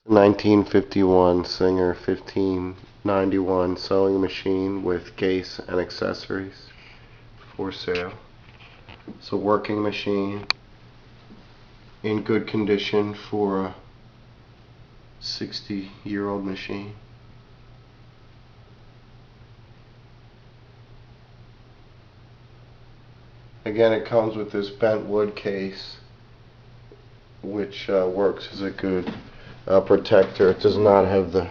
1951 Singer 1591 sewing machine with case and accessories for sale. It's a working machine in good condition for a 60-year-old machine. Again, it comes with this bent wood case, which works as a good protector. It does not have the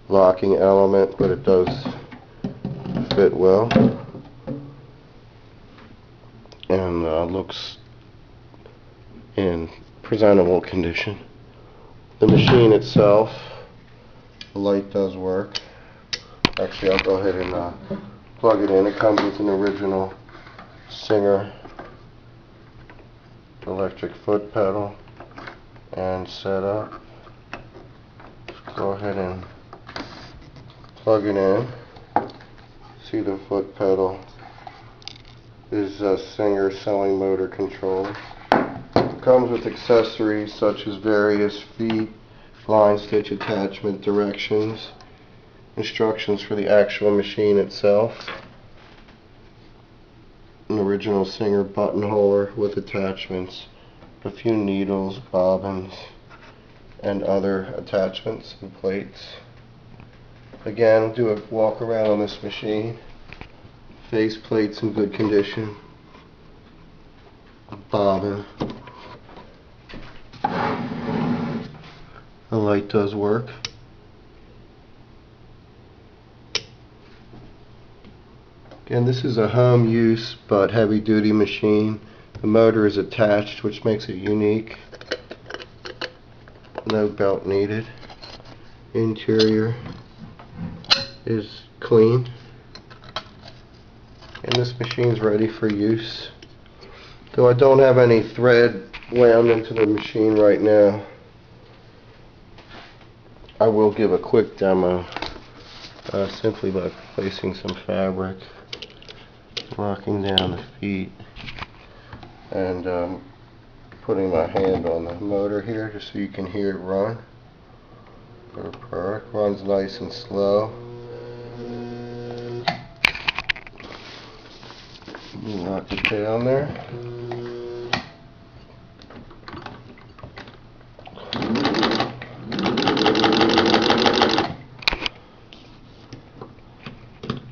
locking element, but it does fit well and looks in presentable condition. The machine itself, the light does work. Actually, I'll go ahead and plug it in. It comes with an original Singer electric foot pedal and setup. Go ahead and plug it in. See, the foot pedal is a Singer sewing motor control. It comes with accessories such as various feet, line stitch attachment directions, instructions for the actual machine itself, an original Singer buttonholer with attachments, a few needles, bobbins, and other attachments and plates. Again, I'll do a walk around on this machine. Face plates in good condition. A bobbin. The light does work. Again, this is a home use but heavy duty machine. The motor is attached, which makes it unique. No belt needed. Interior is clean. And this machine is ready for use. Though I don't have any thread wound into the machine right now, I will give a quick demo simply by placing some fabric, locking down the feet, and putting my hand on the motor here just so you can hear it run. Perfect. Runs nice and slow. Lock it down there.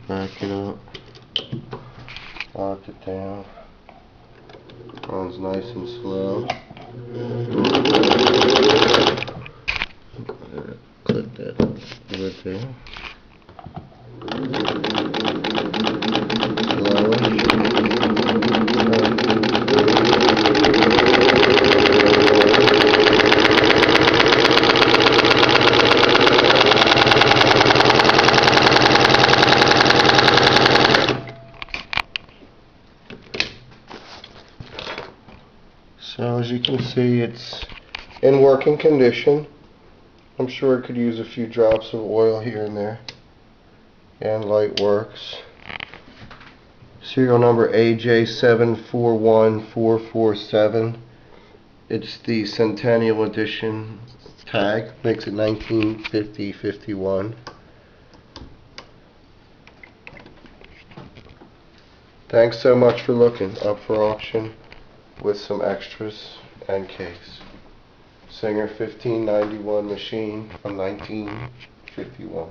Back it up. Lock it down. Runs nice and slow. Clip that lid there. So as you can see, it's in working condition. I'm sure it could use a few drops of oil here and there. And light works. Serial number AJ741447. It's the Centennial edition tag. Makes it 1950-51. Thanks so much for looking. Up for auction with some extras and case. Singer 1591 machine from 1951.